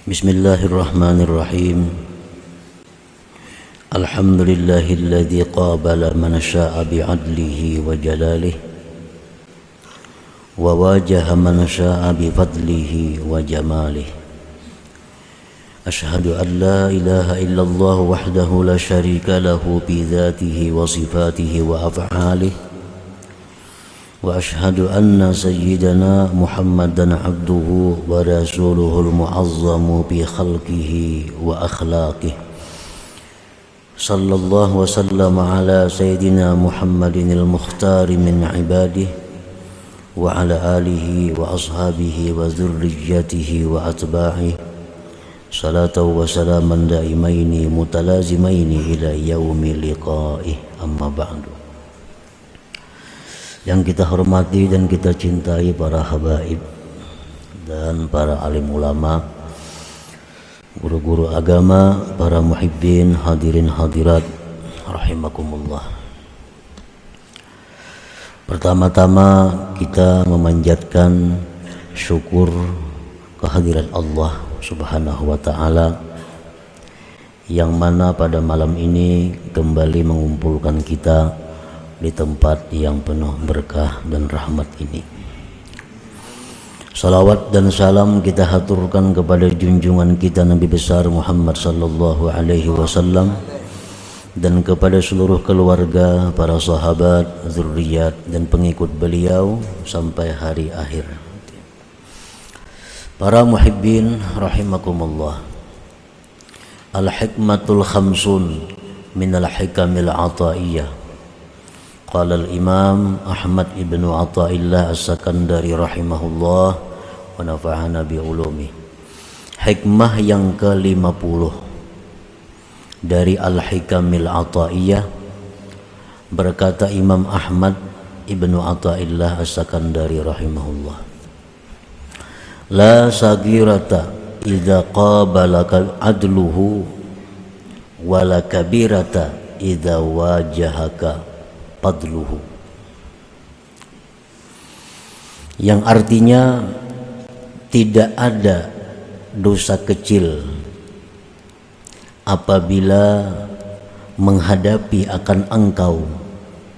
Bismillahirrahmanirrahim. Alhamdulillahilladzi qabala man syaa bi'adlihi wa jalalihi wa wajaha man syaa bi fadlihi wa jamalihi. Ashhadu an la ilaha illallah wahdahu la syarika lahu bi dzatihi wa sifatihi wa af'alihi. Wa ashhadu anna sayyidana Muhammadan abduhu wa rasuluhul mu'azzamu bi khalqihi wa akhlaqihi. Sallallahu wa sallama ala sayyidina Muhammadinil mukhtari min ibadihi wa ala alihi wa ashabihi wa dzurriyyatihi wa atba'ihi. Salatu wa salaman daimaini mutalazimaini ila yaumi liqa'ih, amma ba'du. Yang kita hormati dan kita cintai para habaib dan para alim ulama, guru-guru agama, para muhibbin, hadirin hadirat rahimakumullah. Pertama-tama kita memanjatkan syukur kehadirat Allah Subhanahu wa ta'ala, yang mana pada malam ini kembali mengumpulkan kita di tempat yang penuh berkah dan rahmat ini. Salawat dan salam kita haturkan kepada junjungan kita Nabi besar Muhammad sallallahu alaihi wasallam dan kepada seluruh keluarga, para sahabat, zuriat dan pengikut beliau sampai hari akhir. Para muhibbin rahimakumullah. Al-hikmatul khamsun minal hikamil ataiyah. Qala al-Imam Ahmad ibnu Athaillah As-Sakandari rahimahullah wa nafa'ana bi ulumi. Hikmah yang ke-50 dari Al-Hikamil Athaiyah, berkata Imam Ahmad ibnu Athaillah As-Sakandari rahimahullah, la sagirata idza qabalaka adluhu wa la kabirata idza wajahaka fadluhu, yang artinya tidak ada dosa kecil apabila menghadapi akan engkau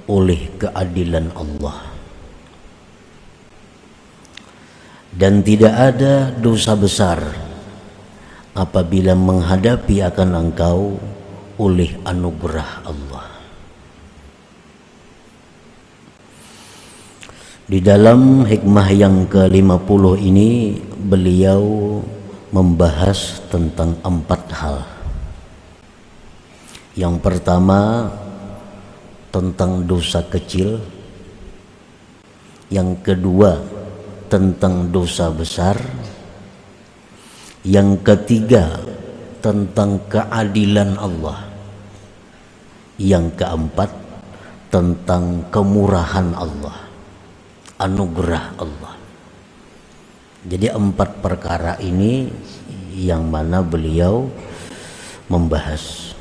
oleh keadilan Allah, dan tidak ada dosa besar apabila menghadapi akan engkau oleh anugerah Allah. Di dalam hikmah yang ke-50 ini beliau membahas tentang 4 hal. Yang pertama tentang dosa kecil, yang kedua tentang dosa besar, yang ketiga tentang keadilan Allah, yang keempat tentang kemurahan Allah, anugerah Allah. Jadi 4 perkara ini yang mana beliau membahas.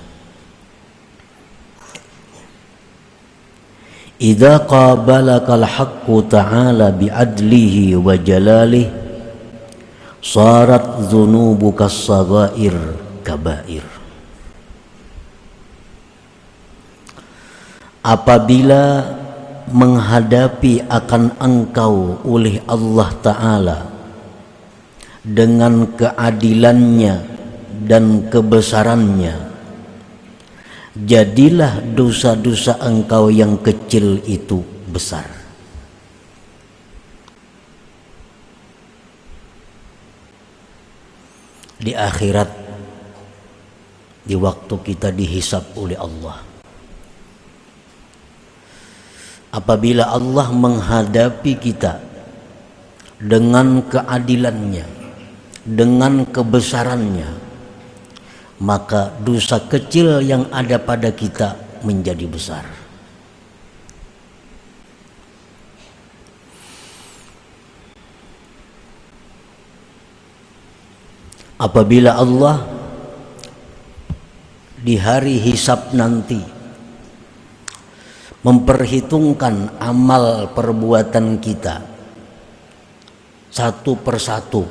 Idza qabalakal haqqu ta'ala bi'adlihi wa jalalihi sarat dzunubuka as-saghair kabair. Apabila menghadapi akan engkau oleh Allah Ta'ala dengan keadilannya dan kebesarannya, jadilah dosa-dosa engkau yang kecil itu besar. Di akhirat, di waktu kita dihisab oleh Allah, apabila Allah menghadapi kita dengan keadilannya, dengan kebesarannya, maka dosa kecil yang ada pada kita menjadi besar. Apabila Allah di hari hisab nanti memperhitungkan amal perbuatan kita, 1 persatu.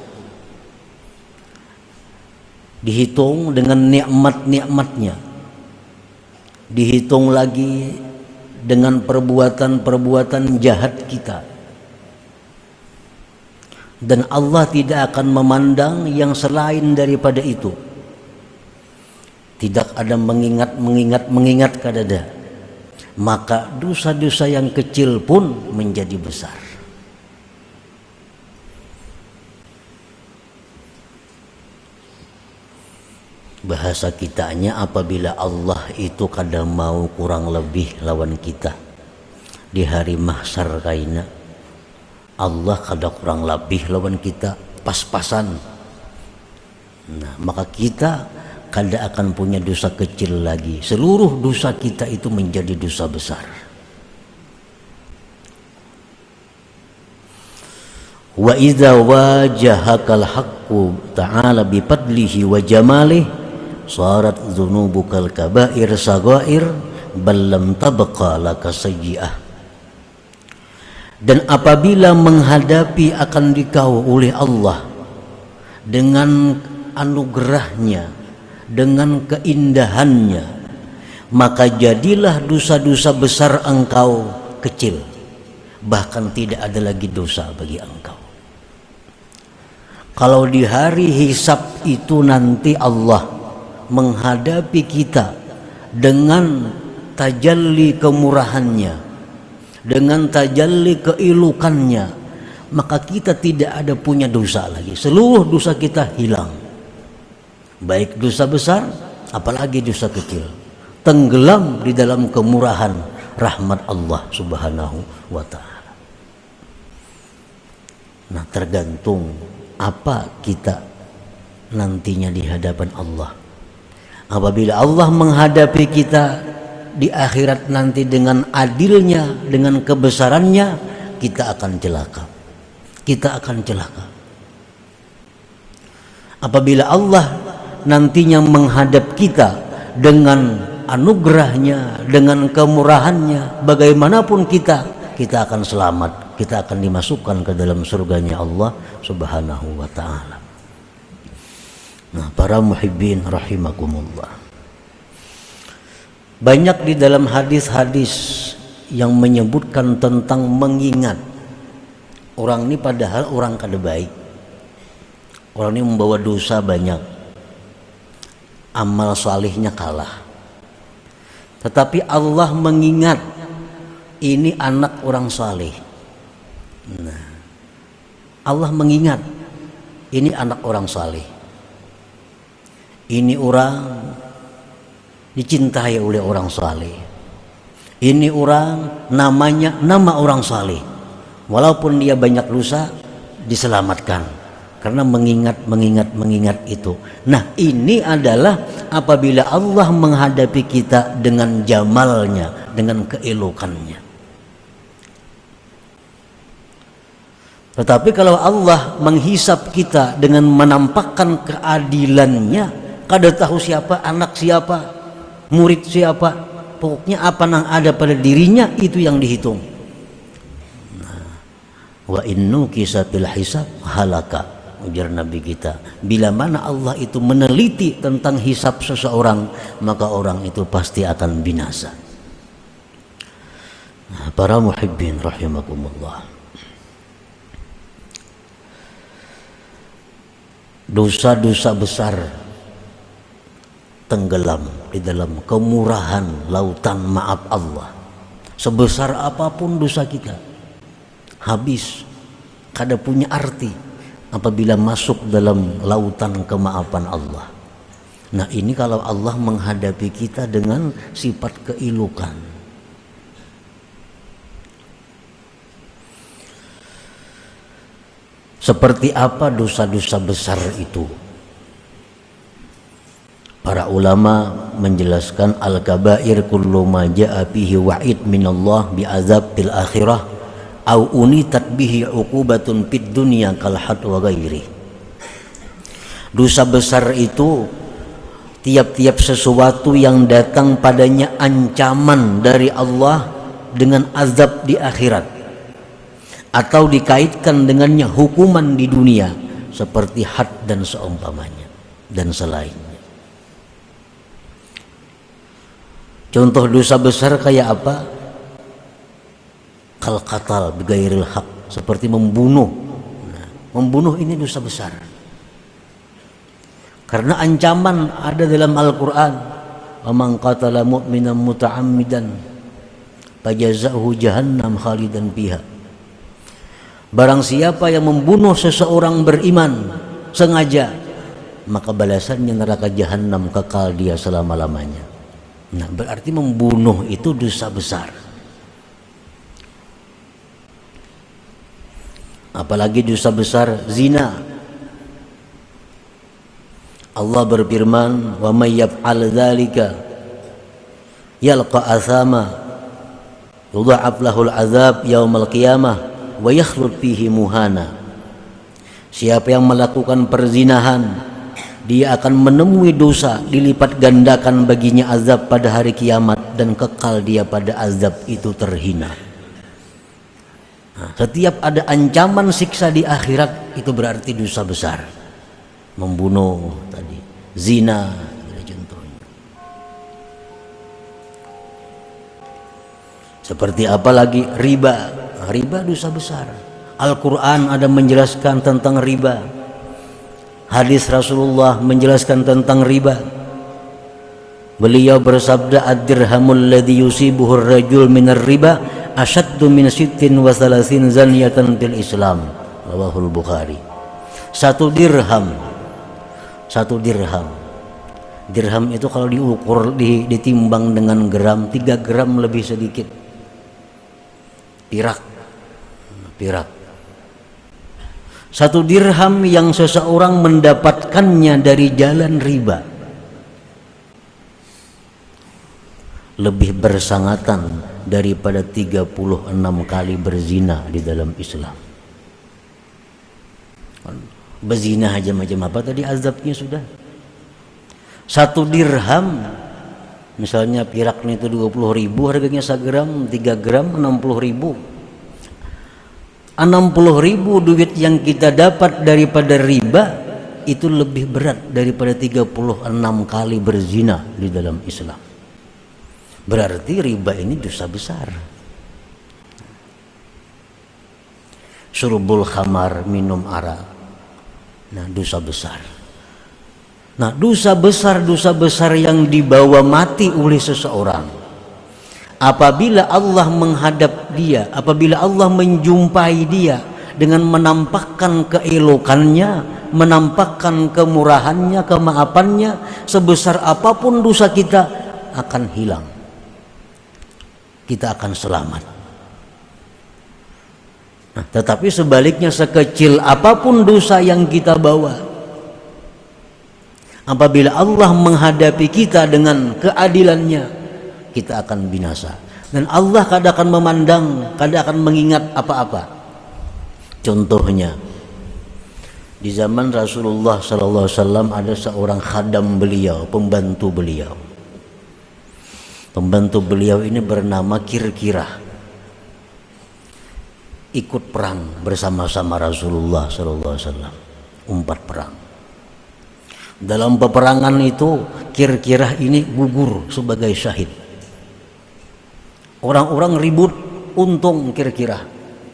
dihitung dengan nikmat-nikmatnya, dihitung lagi dengan perbuatan-perbuatan jahat kita, dan Allah tidak akan memandang yang selain daripada itu. Tidak ada mengingat kadada, maka dosa-dosa yang kecil pun menjadi besar. Bahasa kitanya, apabila Allah itu kadang mau kurang lebih lawan kita di hari mahsyar kaina, Allah kadang kurang lebih lawan kita pas-pasan. Nah, maka kita kadang akan punya dosa kecil lagi. Seluruh dosa kita itu menjadi dosa besar. Wa idza wajahakal haqqu ta'ala bi fadlihi wa jamalihi sarat dzunubukal kabair sagair bal lam tabqa laka sayyi'ah. Dan apabila menghadapi akan dikau oleh Allah dengan anugerahnya, dengan keindahannya, maka jadilah dosa-dosa besar engkau kecil, bahkan tidak ada lagi dosa bagi engkau. Kalau di hari hisab itu nanti Allah menghadapi kita dengan tajalli kemurahannya, dengan tajalli keilukannya, maka kita tidak ada punya dosa lagi. Seluruh dosa kita hilang, baik dosa besar apalagi dosa kecil, tenggelam di dalam kemurahan rahmat Allah subhanahu wa ta'ala. Nah, tergantung apa kita nantinya di hadapan Allah. Apabila Allah menghadapi kita di akhirat nanti dengan adilnya, dengan kebesarannya, kita akan celaka. Kita akan celaka. Apabila Allah nantinya menghadap kita dengan anugerahnya, dengan kemurahannya, bagaimanapun kita akan selamat, kita akan dimasukkan ke dalam surganya Allah subhanahu wa ta'ala. Nah, para muhibbin rahimakumullah, banyak di dalam hadis-hadis yang menyebutkan tentang mengingat. Orang ini padahal orang kada baik, orang ini membawa dosa banyak, amal salihnya kalah, tetapi Allah mengingat ini anak orang saleh. Nah, Allah mengingat ini anak orang saleh, ini orang dicintai oleh orang saleh, ini orang namanya nama orang saleh, walaupun dia banyak dosa diselamatkan karena mengingat itu. Nah, ini adalah apabila Allah menghadapi kita dengan jamalnya, dengan keelokannya. Tetapi kalau Allah menghisap kita dengan menampakkan keadilannya, kada tahu siapa anak siapa, murid siapa, pokoknya apa yang ada pada dirinya itu yang dihitung. Nah, wa innu kisatil hisab halaka, ujar Nabi kita. Bila mana Allah itu meneliti tentang hisab seseorang, maka orang itu pasti akan binasa. Nah, para muhibbin rahimakumullah, dosa-dosa besar tenggelam di dalam kemurahan lautan maaf Allah. Sebesar apapun dosa kita, habis, kada punya arti apabila masuk dalam lautan kemaafan Allah. Nah, ini kalau Allah menghadapi kita dengan sifat keilukan. Seperti apa dosa-dosa besar itu? Para ulama menjelaskan al-kabair kullu ma jaa fihi wa'id minallah bi azab fil akhirah au unitat bihi uqubatun fid dunya kal had wa ghairi. Dosa besar itu tiap-tiap sesuatu yang datang padanya ancaman dari Allah dengan azab di akhirat, atau dikaitkan dengannya hukuman di dunia seperti had dan seumpamanya. dan selainnya. Contoh dosa besar kayak apa? Kal qatal bighairil haq, seperti membunuh. Nah, membunuh ini dosa besar. Karena ancaman ada dalam Al-Qur'an, "Wa man qatala mu'minan muta'ammidan fajazaohu jahannam khalidan fiha." Barang siapa yang membunuh seseorang beriman sengaja, maka balasannya neraka jahanam, kekal dia selama-lamanya. Nah, berarti membunuh itu dosa besar. Apalagi dosa besar zina. Allah berfirman, "Wa may yaf'al dzalika yalqa athama yudha'af lahul azab yaumal qiyamah wa yakhlud fihi muhana." Siapa yang melakukan perzinahan, dia akan menemui dosa, dilipat gandakan baginya azab pada hari kiamat, dan kekal dia pada azab itu terhina. Nah, setiap ada ancaman siksa di akhirat, itu berarti dosa besar. Membunuh tadi, zina, contohnya. Seperti apa lagi? Riba. Riba dosa besar. Al-Quran ada menjelaskan tentang riba. Hadis Rasulullah menjelaskan tentang riba. Beliau bersabda, "Ad-dirhamul ladzi yusibuhu ar-rajul minar riba asyaddu min 36 zaniyatan fil Islam." Rawahul Bukhari. Satu dirham. Dirham itu kalau diukur, ditimbang dengan gram, 3 gram lebih sedikit. Pirak. Satu dirham yang seseorang mendapatkannya dari jalan riba lebih bersangatan daripada 36 kali berzina di dalam Islam. Berzina aja macam apa tadi azabnya sudah. Satu dirham, misalnya piraknya itu 20.000, harganya 1 gram, 3 gram 60.000. 60.000 duit yang kita dapat daripada riba itu lebih berat daripada 36 kali berzina di dalam Islam. Berarti riba ini dosa besar. Syurbul khamar, minum arak. Nah, dosa besar. Nah, dosa besar yang dibawa mati oleh seseorang, apabila Allah menghadap dia, apabila Allah menjumpai dia dengan menampakkan keelokannya, menampakkan kemurahannya, kemaafannya, sebesar apapun dosa kita akan hilang. Kita akan selamat. Nah, tetapi sebaliknya, sekecil apapun dosa yang kita bawa, apabila Allah menghadapi kita dengan keadilannya, kita akan binasa. Dan Allah kadang akan memandang, kadang akan mengingat apa-apa. Contohnya, di zaman Rasulullah SAW ada seorang khadam beliau, pembantu beliau. Pembantu beliau ini bernama Kirkirah. Ikut perang bersama-sama Rasulullah SAW, 4 perang. Dalam peperangan itu Kirkirah ini gugur sebagai syahid. Orang-orang ribut, untung Kirkirah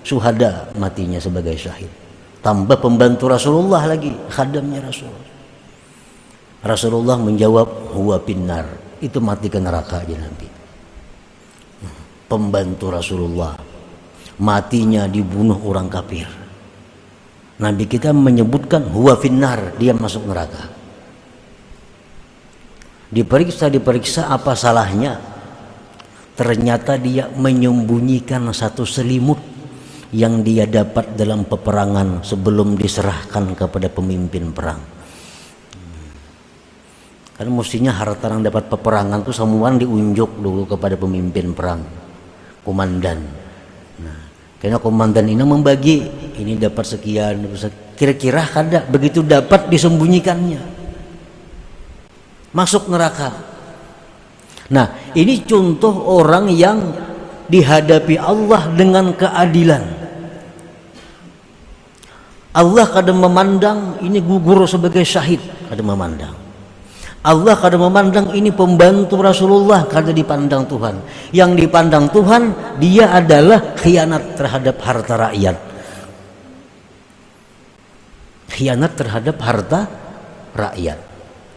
syuhada, matinya sebagai syahid. Tambah pembantu Rasulullah lagi, khadamnya Rasulullah menjawab, "Huwa pinnar." Itu mati ke neraka aja nanti. Pembantu Rasulullah matinya dibunuh orang kafir. Nabi kita menyebutkan huwa finnar, dia masuk neraka. Diperiksa apa salahnya? Ternyata dia menyembunyikan satu selimut yang dia dapat dalam peperangan sebelum diserahkan kepada pemimpin perang. Kan mestinya harta yang dapat peperangan itu semua diunjuk dulu kepada pemimpin perang, komandan. Nah, karena komandan ini membagi, ini dapat sekian, kira-kira kada begitu dapat disembunyikannya, masuk neraka. Nah, ini contoh orang yang dihadapi Allah dengan keadilan. Allah kadang memandang ini gugur sebagai syahid, kadang memandang. Allah kadang memandang ini pembantu Rasulullah, kadang dipandang Tuhan. Yang dipandang Tuhan, dia adalah khianat terhadap harta rakyat. Khianat terhadap harta rakyat.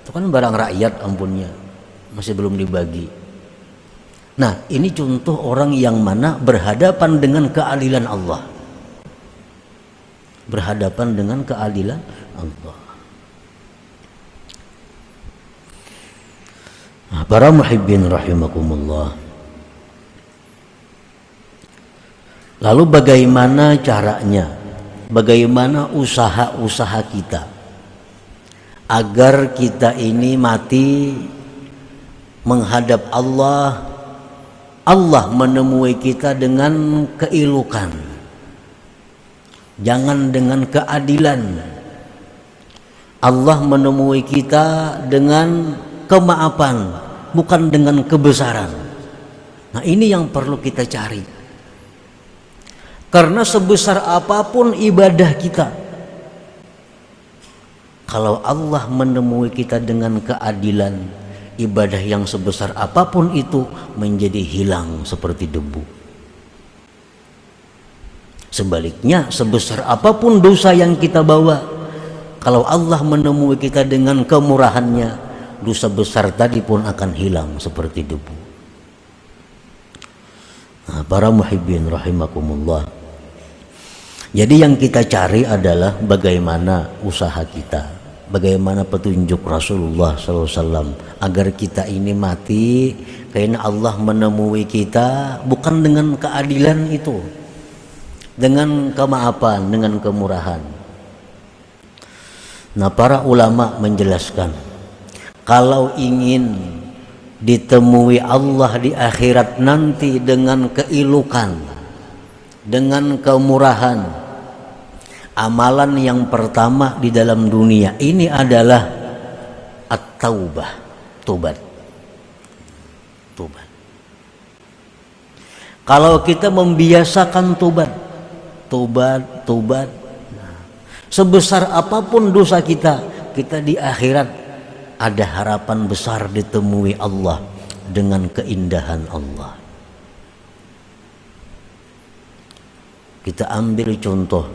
Itu kan barang rakyat, ampunnya masih belum dibagi. Nah, ini contoh orang yang mana berhadapan dengan keadilan Allah. Berhadapan dengan keadilan Allah. Nah, para muhibbin rahimakumullah. Lalu bagaimana caranya? Bagaimana usaha-usaha kita agar kita ini mati menghadap Allah, Allah menemui kita dengan keilukan, jangan dengan keadilan. Allah menemui kita dengan kemaafan, bukan dengan kebesaran. Nah, ini yang perlu kita cari. Karena sebesar apapun ibadah kita, kalau Allah menemui kita dengan keadilan, ibadah yang sebesar apapun itu menjadi hilang seperti debu. Sebaliknya, sebesar apapun dosa yang kita bawa, kalau Allah menemui kita dengan kemurahannya, dosa besar tadi pun akan hilang seperti debu. Nah, para muhibbin rahimakumullah. Jadi yang kita cari adalah bagaimana usaha kita, bagaimana petunjuk Rasulullah SAW agar kita ini mati karena Allah menemui kita bukan dengan keadilan itu, dengan kemaafan, dengan kemurahan. Nah, para ulama menjelaskan, kalau ingin ditemui Allah di akhirat nanti dengan keilukan, dengan kemurahan, amalan yang pertama di dalam dunia ini adalah at-taubah, tobat. Tobat. Kalau kita membiasakan tobat, sebesar apapun dosa kita, kita di akhirat ada harapan besar ditemui Allah dengan keindahan Allah. Kita ambil contoh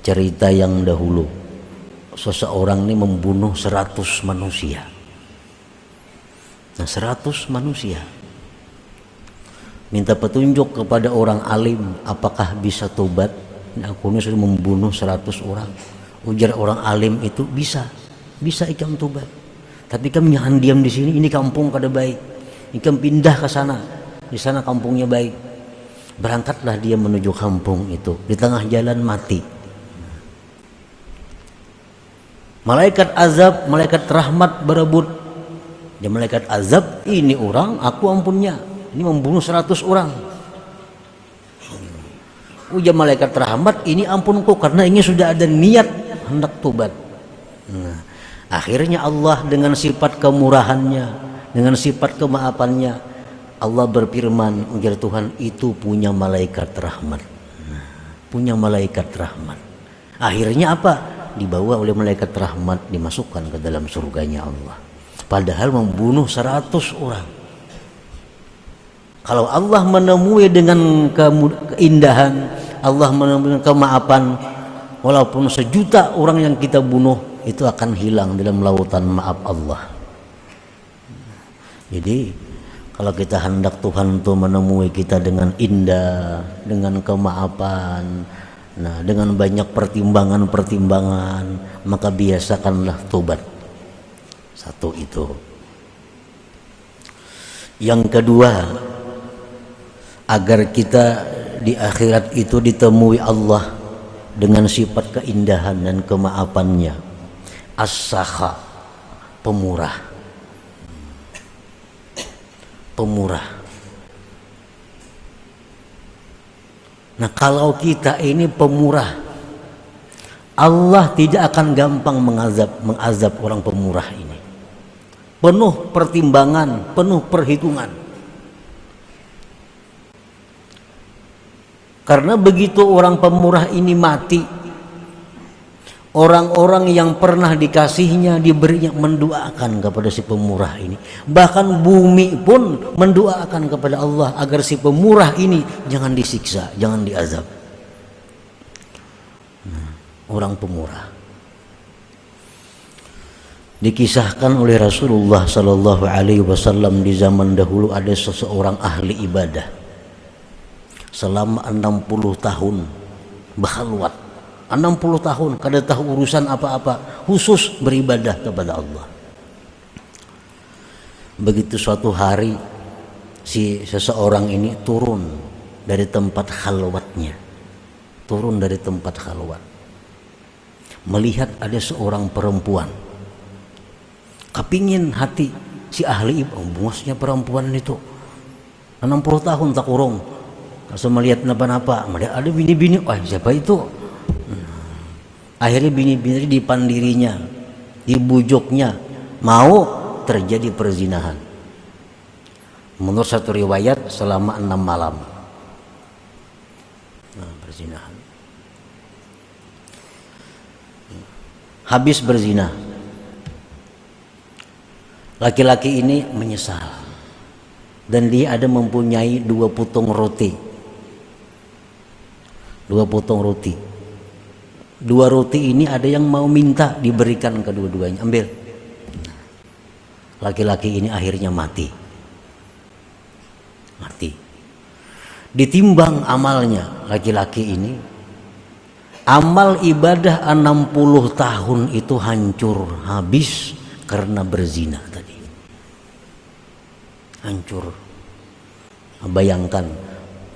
cerita yang dahulu. Seseorang ini membunuh 100 manusia. Nah, 100 manusia. Minta petunjuk kepada orang alim, apakah bisa tobat? Nah, aku ini sudah membunuh 100 orang. Ujar orang alim itu bisa ikam tobat. Tapi kamu jangan diam di sini, ini kampung kada baik. Ikam pindah ke sana. Di sana kampungnya baik. Berangkatlah dia menuju kampung itu. Di tengah jalan mati. Malaikat azab, malaikat rahmat berebut. Ya, malaikat azab, ini orang, aku ampunnya. Ini membunuh 100 orang. Ujar malaikat rahmat, ini ampunku karena ini sudah ada niat hendak tobat. Nah, akhirnya Allah dengan sifat kemurahannya, dengan sifat kemaafannya, Allah berfirman, ujar Tuhan, itu punya malaikat rahmat. Nah, punya malaikat rahmat. Akhirnya apa? Dibawa oleh malaikat rahmat, dimasukkan ke dalam surganya Allah. Padahal membunuh 100 orang. Kalau Allah menemui dengan keindahan, Allah menemui dengan kemaafan, walaupun 1 juta orang yang kita bunuh, itu akan hilang dalam lautan maaf Allah. Jadi kalau kita hendak Tuhan itu menemui kita dengan indah, dengan kemaafan, nah, dengan banyak pertimbangan-pertimbangan, maka biasakanlah tobat. Satu itu. Yang kedua, agar kita di akhirat itu ditemui Allah dengan sifat keindahan dan kemaafannya, as-sakha, pemurah. Pemurah. Nah, kalau kita ini pemurah, Allah tidak akan gampang mengazab orang pemurah ini. Penuh pertimbangan, penuh perhitungan. Karena begitu orang pemurah ini mati, Orang-orang yang pernah dikasihnya, diberinya, mendoakan kepada si pemurah ini. Bahkan bumi pun mendoakan kepada Allah agar si pemurah ini jangan disiksa, jangan diazab. Orang pemurah. Dikisahkan oleh Rasulullah Sallallahu Alaihi Wasallam di zaman dahulu ada seseorang ahli ibadah selama 60 tahun berkhalwat. 60 tahun kada tahu urusan apa-apa, khusus beribadah kepada Allah. Begitu suatu hari si seseorang ini turun dari tempat khalwatnya, melihat ada seorang perempuan. Kepingin hati si ahli bosnya perempuan itu 60 tahun tak kurung, langsung melihat napa-napa, ada bini-bini, siapa itu? Akhirnya bini-bini dipandirinya, dibujuknya, mau terjadi perzinahan. Menurut satu riwayat selama 6 malam. Perzinahan. Habis berzina, laki-laki ini menyesal dan dia ada mempunyai 2 potong roti. 2 potong roti. 2 roti ini ada yang mau minta diberikan kedua-duanya, ambil. Laki-laki ini akhirnya mati. Ditimbang amalnya laki-laki ini, amal ibadah 60 tahun itu hancur habis karena berzina tadi. Hancur. Bayangkan,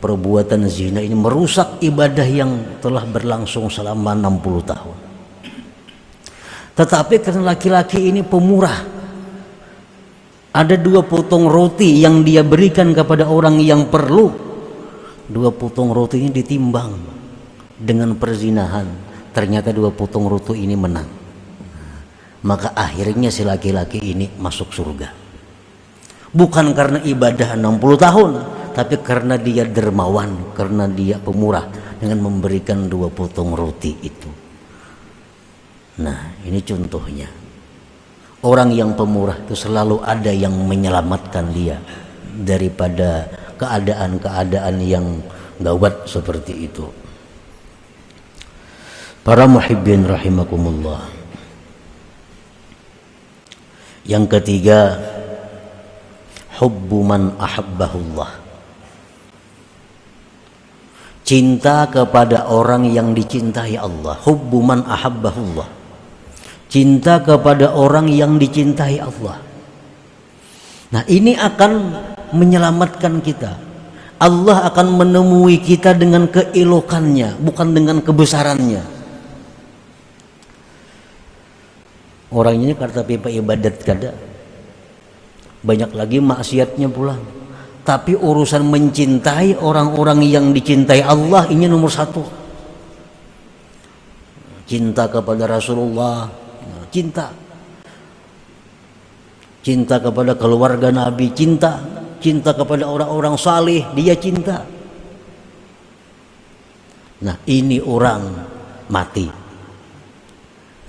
perbuatan zina ini merusak ibadah yang telah berlangsung selama 60 tahun. Tetapi karena laki-laki ini pemurah, ada 2 potong roti yang dia berikan kepada orang yang perlu. 2 potong roti ini ditimbang dengan perzinahan, ternyata 2 potong roti ini menang. Maka akhirnya si laki-laki ini masuk surga. Bukan karena ibadah 60 tahun, tapi karena dia dermawan, karena dia pemurah dengan memberikan 2 potong roti itu. Nah, ini contohnya. Orang yang pemurah itu selalu ada yang menyelamatkan dia daripada keadaan-keadaan yang gawat seperti itu. Para muhibbin rahimakumullah. Yang ketiga, hubbu man ahabbahullah. Cinta kepada orang yang dicintai Allah. Hubbu man ahabbahullah. Cinta kepada orang yang dicintai Allah. Nah, ini akan menyelamatkan kita. Allah akan menemui kita dengan keelokannya, bukan dengan kebesarannya. Orang ini kata pipa ibadat kada, banyak lagi maksiatnya pula. Tapi urusan mencintai orang-orang yang dicintai Allah ini nomor 1. Cinta kepada Rasulullah, cinta kepada keluarga Nabi, cinta kepada orang-orang saleh, dia cinta. Nah, ini orang mati,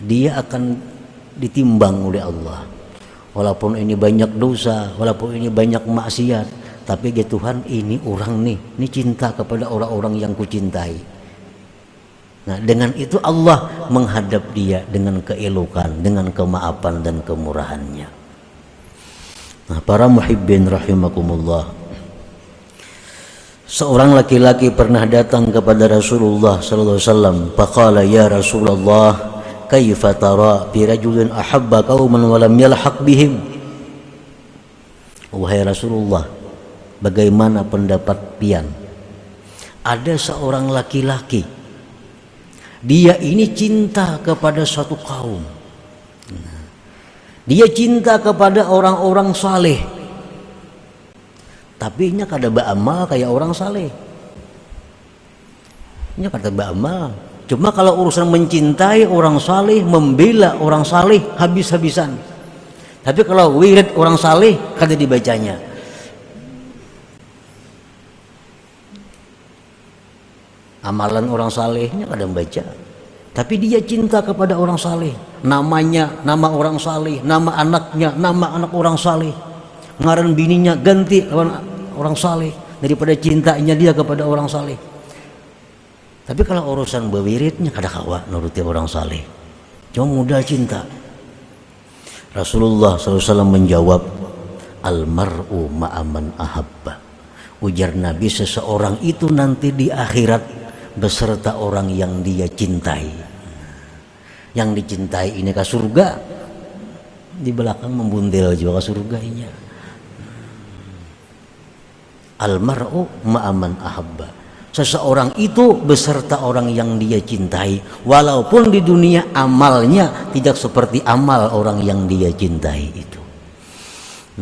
dia akan ditimbang oleh Allah. Walaupun ini banyak dosa, walaupun ini banyak maksiat, tapi ya Tuhan, ini orang nih, ini cinta kepada orang-orang yang kucintai. Nah, dengan itu Allah menghadap dia dengan keelokan, dengan kemaafan dan kemurahannya. Nah, para muhibbin rahimakumullah. Seorang laki-laki pernah datang kepada Rasulullah sallallahu alaihi wasallam. Faqala, ya Rasulullah, kaifa tara bi rajulin ahabba qauman wa lam yalhaq bihim. Wahai Rasulullah, bagaimana pendapat pian? Ada seorang laki-laki, dia ini cinta kepada suatu kaum. Dia cinta kepada orang-orang saleh, tapi nya kada beramal kayak orang saleh. Nya kada beramal. Cuma kalau urusan mencintai orang saleh, membela orang saleh habis-habisan. Tapi kalau wirid orang saleh kada dibacanya. Amalan orang salehnya kada membaca. tapi dia cinta kepada orang saleh. Namanya nama orang saleh, nama anaknya nama anak orang saleh, ngaran bininya ganti orang saleh daripada cintanya dia kepada orang saleh. Tapi kalau urusan bewiritnya kada kawa nuruti orang saleh, cuma mudah cinta. Rasulullah SAW menjawab, almar'u ma'aman ahabba. Ujar Nabi, seseorang itu nanti di akhirat beserta orang yang dia cintai. Yang dicintai ini ke surga, di belakang membundel juga ke surganya. Almar'u ma'aman ahabba. Seseorang itu beserta orang yang dia cintai, walaupun di dunia amalnya tidak seperti amal orang yang dia cintai itu.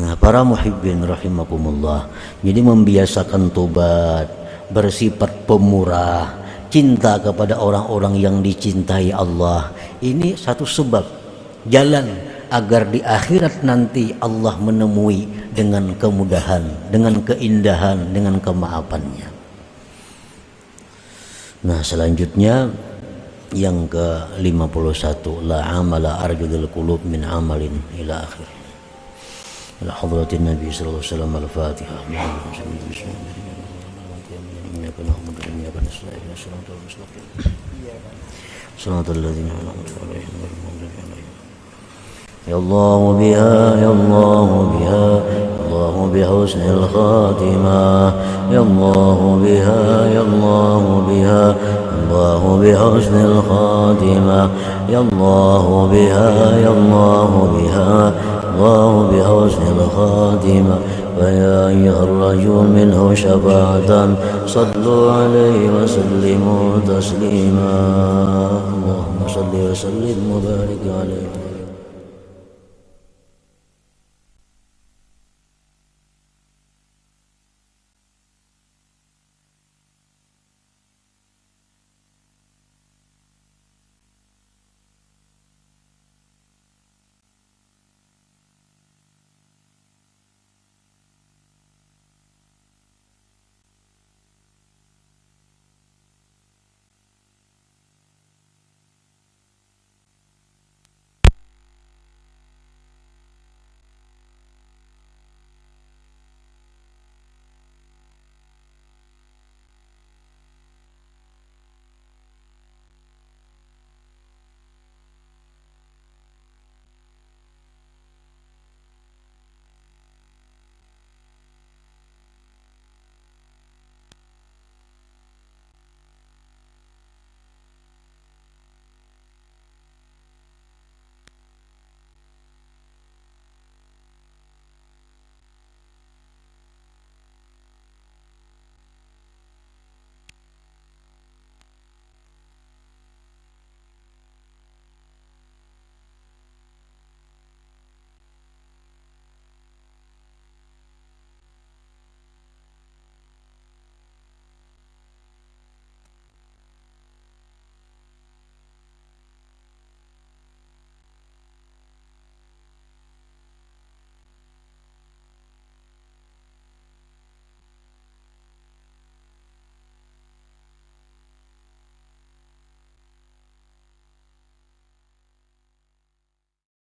Nah, para muhibbin rahimakumullah, jadi membiasakan tobat, bersifat pemurah, cinta kepada orang-orang yang dicintai Allah, ini satu sebab jalan agar di akhirat nanti Allah menemui dengan kemudahan, dengan keindahan, dengan kemaafannya. Nah, selanjutnya yang ke-51, la amala arjudul qulub min amalin ila akhir. Ila hadratin Nabi sallallahu alaihi wasallam, al-Fatihah. Ya Allah biha, ya Allah biha, Allah بحسن الخاتمة يا الله بها يا الله بها الله بحسن الخاتمة يا الله بها يا الله بها الله بحسن الخاتمة فيا أيها الرجل منه شفاعة صلوا عليه وسلموا تسليما اللهم صل وسلم وبارك عليه.